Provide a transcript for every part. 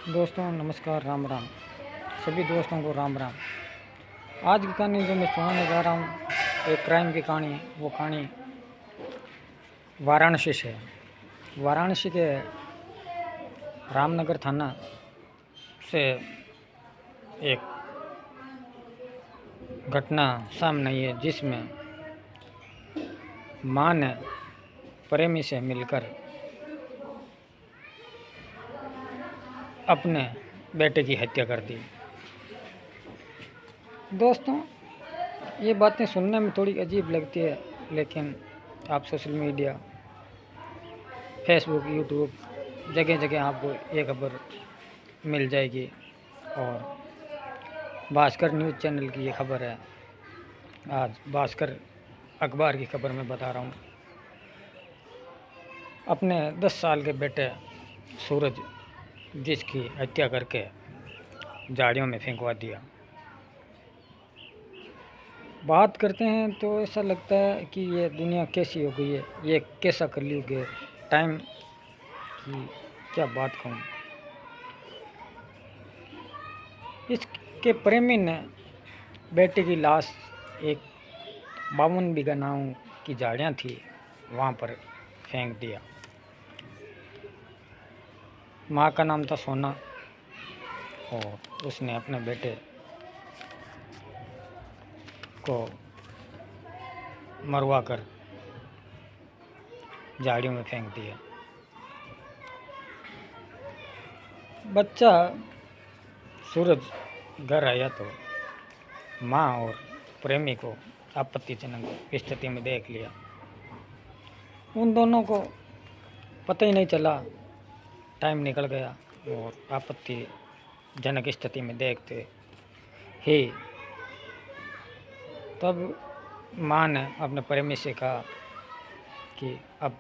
दोस्तों नमस्कार, राम राम। सभी दोस्तों को राम राम। आज की कहानी जो मैं सुनाने जा रहा हूँ एक क्राइम की कहानी। वो कहानी वाराणसी से है। वाराणसी के रामनगर थाना से एक घटना सामने आई है, जिसमें माँ ने प्रेमी से मिलकर अपने बेटे की हत्या कर दी। दोस्तों, ये बातें सुनने में थोड़ी अजीब लगती है, लेकिन आप सोशल मीडिया, फेसबुक, यूट्यूब जगह जगह आपको ये खबर मिल जाएगी। और भास्कर न्यूज़ चैनल की ये खबर है। आज भास्कर अखबार की खबर मैं बता रहा हूँ। अपने 10 साल के बेटे सूरज, जिसकी हत्या करके झाड़ियों में फेंकवा दिया। बात करते हैं तो ऐसा लगता है कि ये दुनिया कैसी हो गई है, ये कैसा कलयुग है। टाइम की क्या बात कहूँ। इसके प्रेमी ने बेटे की लाश एक 52 बीघा नाम की झाड़ियाँ थी, वहाँ पर फेंक दिया। माँ का नाम था सोना, और उसने अपने बेटे को मरवा कर झाड़ियों में फेंक दिया। बच्चा सूरज घर आया तो माँ और प्रेमी को आपत्तिजनक स्थिति में देख लिया। उन दोनों को पता ही नहीं चला, टाइम निकल गया। और आपत्तिजनक स्थिति में देखते ही तब माँ ने अपने प्रेमी से कहा कि अब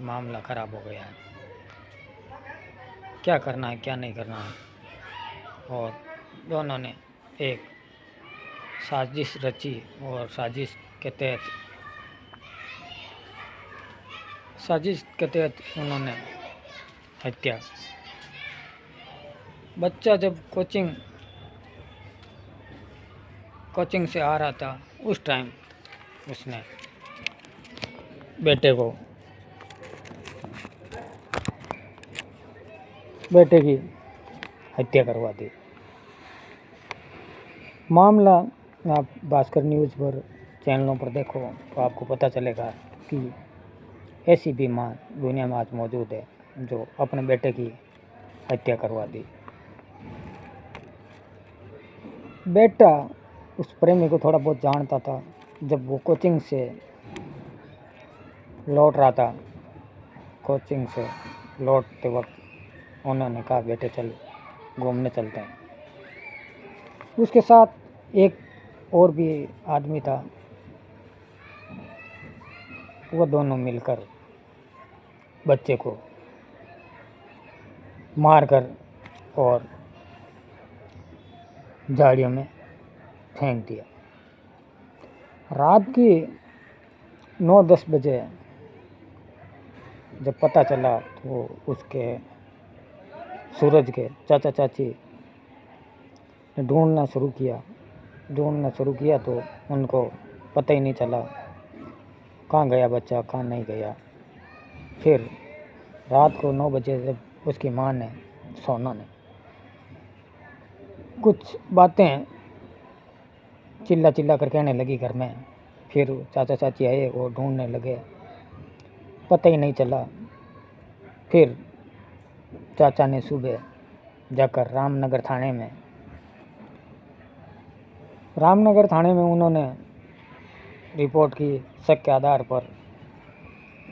मामला ख़राब हो गया है, क्या करना है क्या नहीं करना है। और दोनों ने एक साजिश रची और साजिश के तहत उन्होंने हत्या। बच्चा जब कोचिंग से आ रहा था, उस टाइम उसने बेटे की हत्या करवा दी। मामला आप भास्कर न्यूज़ पर चैनलों पर देखो तो आपको पता चलेगा कि ऐसी भी माँ दुनिया में आज मौजूद है जो अपने बेटे की हत्या करवा दी। बेटा उस प्रेमी को थोड़ा बहुत जानता था। जब वो कोचिंग से लौट रहा था, कोचिंग से लौटते वक्त उन्होंने कहा बेटे चल घूमने चलते हैं। उसके साथ एक और भी आदमी था। वो दोनों मिलकर बच्चे को मारकर और झाड़ियों में फेंक दिया। रात की 9-10 बजे जब पता चला तो उसके सूरज के चाचा चाची ने ढूंढना शुरू किया तो उनको पता ही नहीं चला कहाँ गया बच्चा, कहाँ नहीं गया। फिर रात को 9 बजे जब उसकी माँ ने, सोना ने, कुछ बातें चिल्ला कर कहने लगी घर में, फिर चाचा चाची आए और ढूंढने लगे, पता ही नहीं चला। फिर चाचा ने सुबह जाकर रामनगर थाने में उन्होंने रिपोर्ट की। शक के आधार पर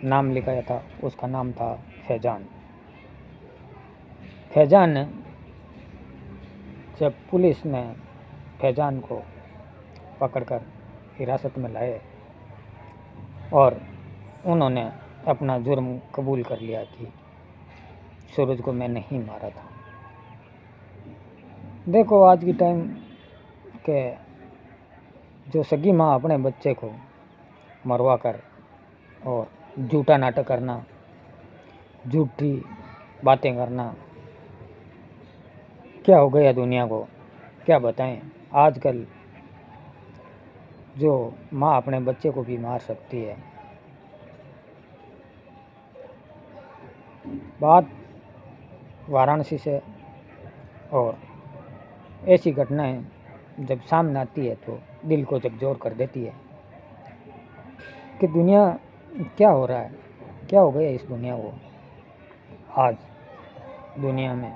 नाम लिखाया था। उसका नाम था फैजान ने, जब पुलिस ने फैजान को पकड़कर हिरासत में लाए और उन्होंने अपना जुर्म कबूल कर लिया कि सूरज को मैंने ही मारा था। देखो, आज की टाइम के जो सगी माँ अपने बच्चे को मरवा कर और झूठा नाटक करना, झूठी बातें करना, क्या हो गया दुनिया को, क्या बताएं। आजकल जो माँ अपने बच्चे को भी मार सकती है। बात वाराणसी से, और ऐसी घटनाएं जब सामने आती है तो दिल को झकझोर कर देती है कि दुनिया क्या हो रहा है, क्या हो गया इस दुनिया को। आज दुनिया में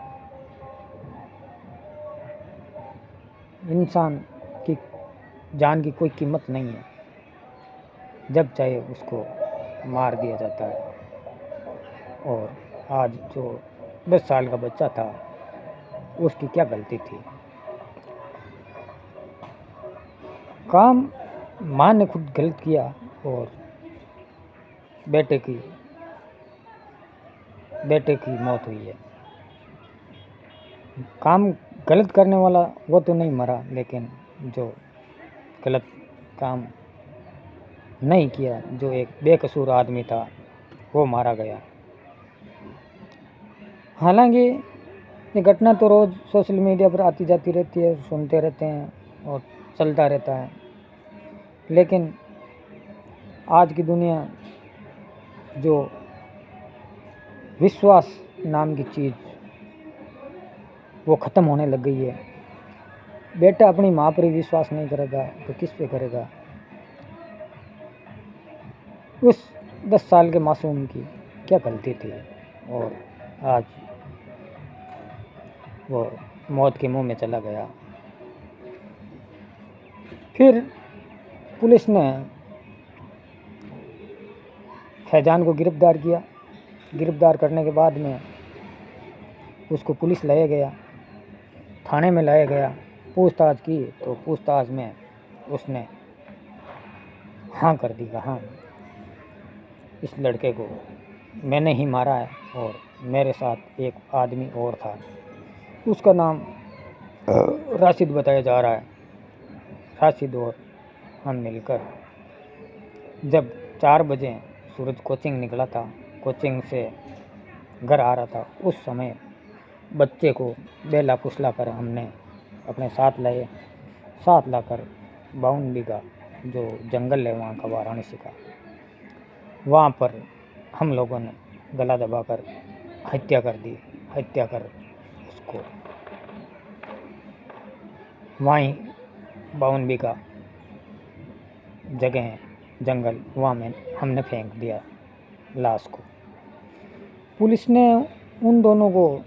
इंसान की जान की कोई कीमत नहीं है, जब चाहे उसको मार दिया जाता है। और आज जो 10 साल का बच्चा था, उसकी क्या गलती थी। काम माँ ने खुद गलत किया और बेटे की मौत हुई है। काम गलत करने वाला वो तो नहीं मरा, लेकिन जो गलत काम नहीं किया, जो एक बेकसूर आदमी था, वो मारा गया। हालांकि ये घटना तो रोज़ सोशल मीडिया पर आती जाती रहती है, सुनते रहते हैं और चलता रहता है, लेकिन आज की दुनिया जो विश्वास नाम की चीज़ वो ख़त्म होने लग गई है। बेटा अपनी माँ पर ही विश्वास नहीं करेगा तो किस पे करेगा। उस 10 साल के मासूम की क्या गलती थी, और आज वो मौत के मुंह में चला गया। फिर पुलिस ने फैजान को गिरफ्तार किया। गिरफ्तार करने के बाद में उसको पुलिस लाया गया, थाने में लाया गया। पूछताछ की तो पूछताछ में उसने हाँ कर दी, हाँ इस लड़के को मैंने ही मारा है और मेरे साथ एक आदमी और था, उसका नाम राशिद बताया जा रहा है। राशिद और हम मिलकर जब 4 बजे सूरज कोचिंग निकला था, कोचिंग से घर आ रहा था, उस समय बच्चे को बेला फुसला कर हमने अपने साथ लाए। साथ लाकर 52 बीघा जो जंगल है वहाँ का, वाराणसी का, वहाँ पर हम लोगों ने गला दबाकर हत्या कर दी। हत्या कर उसको वहीं 52 बीघा जगह है जंगल, वहाँ में हमने फेंक दिया लाश को। पुलिस ने उन दोनों को,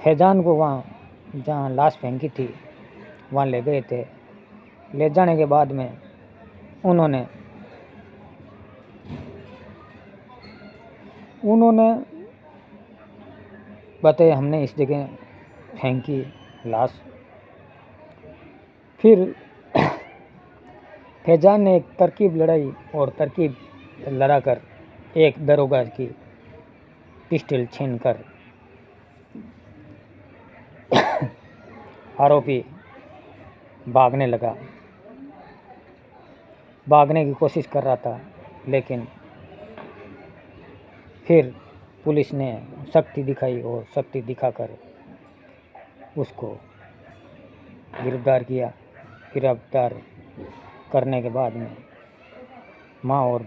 फैजान को, वहाँ जहाँ लाश फेंकी थी वहाँ ले गए थे। ले जाने के बाद में उन्होंने बताया हमने इस जगह फेंकी लाश। फिर फैजान ने एक तरकीब लड़ाई और तरकीब लड़ाकर एक दरोगा की पिस्टल छीनकर आरोपी भागने लगा। भागने की कोशिश कर रहा था, लेकिन फिर पुलिस ने शक्ति दिखाई और शक्ति दिखाकर उसको गिरफ्तार किया। गिरफ्तार करने के बाद में माँ और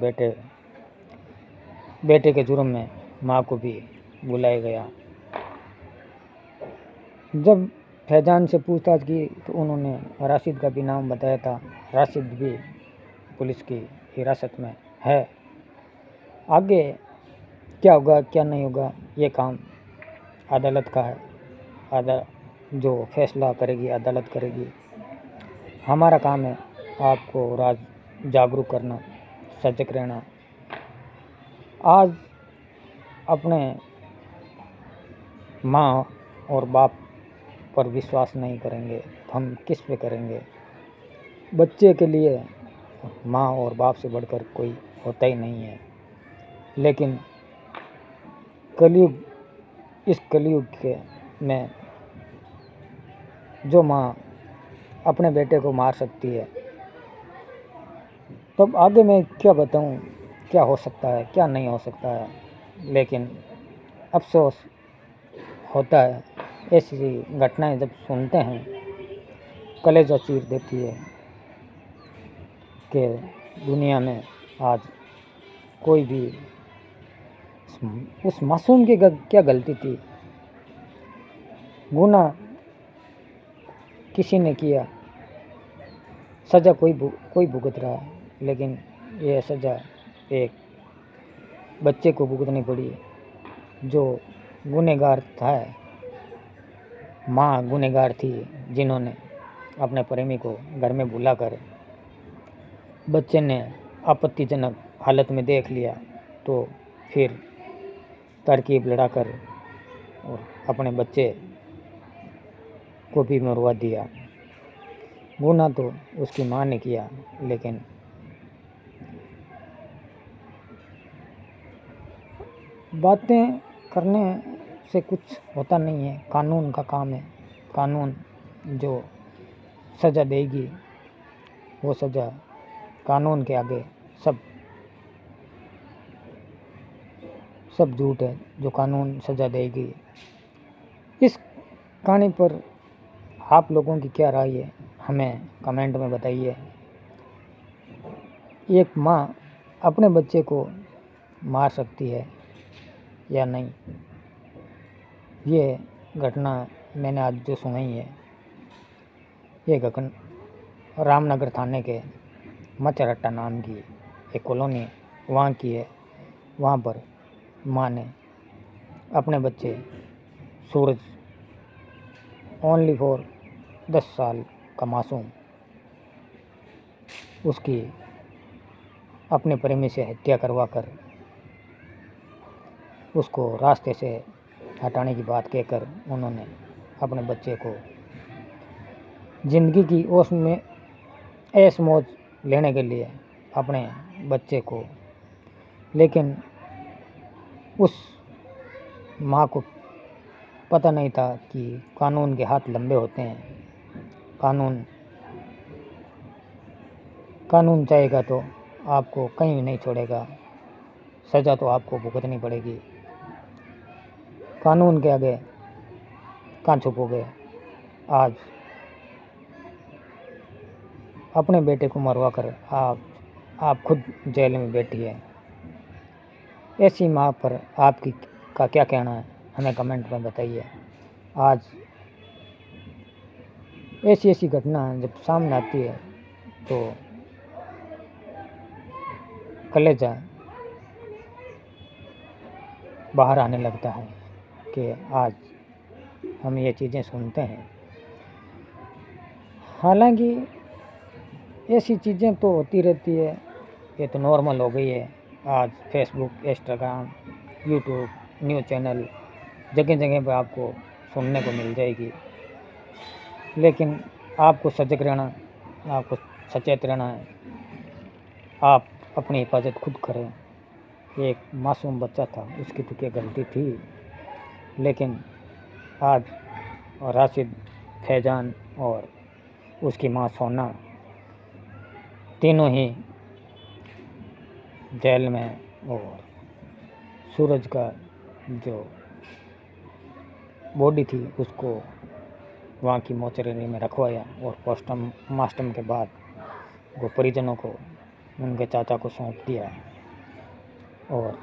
बेटे के जुर्म में माँ को भी बुलाया गया। जब फैजान से पूछताछ की तो उन्होंने राशिद का भी नाम बताया था। राशिद भी पुलिस की हिरासत में है। आगे क्या होगा क्या नहीं होगा, ये काम अदालत का है। जो फैसला करेगी अदालत करेगी। हमारा काम है आपको जागरूक करना, सजग रहना। आज अपने माँ और बाप पर विश्वास नहीं करेंगे तो हम किस पे करेंगे। बच्चे के लिए माँ और बाप से बढ़कर कोई होता ही नहीं है। लेकिन इस कलयुग के में जो माँ अपने बेटे को मार सकती है, तब आगे मैं क्या बताऊं, क्या हो सकता है क्या नहीं हो सकता है। लेकिन अफसोस होता है ऐसी घटनाएं जब सुनते हैं कलेजा चीर देती है कि दुनिया में आज कोई भी उस मासूम की क्या गलती थी। गुनाह किसी ने किया, सज़ा कोई भुगत रहा है, लेकिन यह सज़ा एक बच्चे को भुगतनी पड़ी जो गुनहगार था। माँ गुनहगार थी जिन्होंने अपने प्रेमी को घर में बुलाकर बच्चे ने आपत्तिजनक हालत में देख लिया तो फिर तरकीब लड़ाकर और अपने बच्चे को भी मरवा दिया। गुनाह तो उसकी माँ ने किया, लेकिन बातें करने से कुछ होता नहीं है। कानून का काम है। कानून जो सज़ा देगी वो सज़ा कानून के आगे सब झूठ है। जो कानून सज़ा देगी। इस कहानी पर आप लोगों की क्या राय है, हमें कमेंट में बताइए। एक माँ अपने बच्चे को मार सकती है या नहीं? ये घटना मैंने आज जो सुनाई है, ये घटना रामनगर थाने के मचरट्टा नाम की एक कॉलोनी वहाँ की है। वहाँ पर माँ ने अपने बच्चे सूरज ओनली फॉर 10 साल का मासूम, उसकी अपने प्रेमी से हत्या करवाकर उसको रास्ते से हटाने की बात कहकर उन्होंने अपने बच्चे को ज़िंदगी की ओस में ऐश मौज लेने के लिए अपने बच्चे को, लेकिन उस माँ को पता नहीं था कि कानून के हाथ लंबे होते हैं। कानून चाहेगा तो आपको कहीं भी नहीं छोड़ेगा। सज़ा तो आपको भुगतनी पड़ेगी। कानून के आगे कहाँ छुपोगे। आज अपने बेटे को मरवा कर आप खुद जेल में बैठी है। ऐसी माँ पर आपकी का क्या कहना है, हमें कमेंट में बताइए। आज ऐसी घटना जब सामने आती है तो कलेजा बाहर आने लगता है कि आज हम ये चीज़ें सुनते हैं। हालांकि ऐसी चीज़ें तो होती रहती है, ये तो नॉर्मल हो गई है। आज Facebook, Instagram, YouTube, news channel जगह जगह पर आपको सुनने को मिल जाएगी। लेकिन आपको सजग रहना, आपको सचेत रहना है। आप अपनी हिफाजत खुद करें। एक मासूम बच्चा था, उसकी तो क्या गलती थी, लेकिन आज राशिद, फैजान और उसकी माँ सोना तीनों ही जेल में, और सूरज का जो बॉडी थी उसको वहाँ की मोचरी में रखवाया और पोस्टमार्टम के बाद वो परिजनों को, उनके चाचा को सौंप दिया। और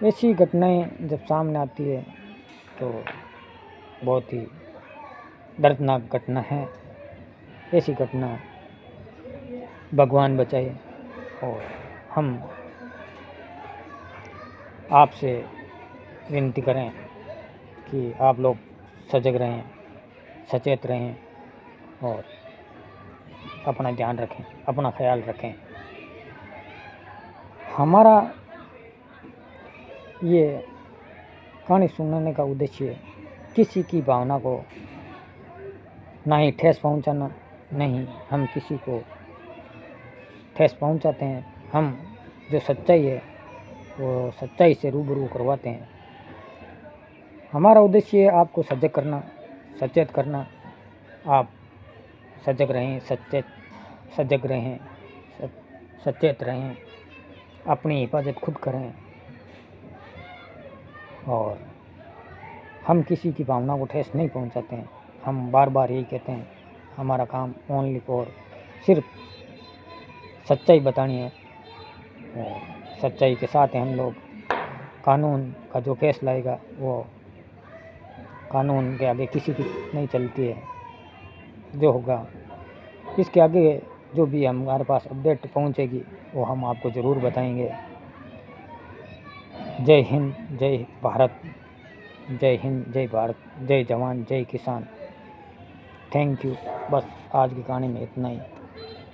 ऐसी घटनाएं जब सामने आती है तो बहुत ही दर्दनाक घटना है। ऐसी घटना भगवान बचाए। और हम आपसे विनती करें कि आप लोग सजग रहें, सचेत रहें और अपना ध्यान रखें, अपना ख्याल रखें। हमारा ये कहानी सुनाने का उद्देश्य किसी की भावना को ना ही ठेस पहुंचाना, नहीं हम किसी को ठेस पहुंचाते हैं। हम जो सच्चाई है वो सच्चाई से रूबरू करवाते हैं। हमारा उद्देश्य है आपको सजग करना, सचेत करना। आप सजग रहें, सजग रहें, सचेत रहें, अपनी हिफाजत खुद करें और हम किसी की भावना को ठेस नहीं पहुंचाते हैं। हम बार बार यही कहते हैं, हमारा काम ओनली फॉर सिर्फ सच्चाई बतानी है और सच्चाई के साथ हैं हम लोग। कानून का जो फैसला आएगा वो कानून के आगे किसी की नहीं चलती है। जो होगा इसके आगे जो भी हमारे पास अपडेट पहुंचेगी वो हम आपको ज़रूर बताएंगे। जय हिंद, जय भारत, जय हिंद, जय भारत, जय जवान, जय किसान। Thank you. बस आज की कहानी में इतना ही।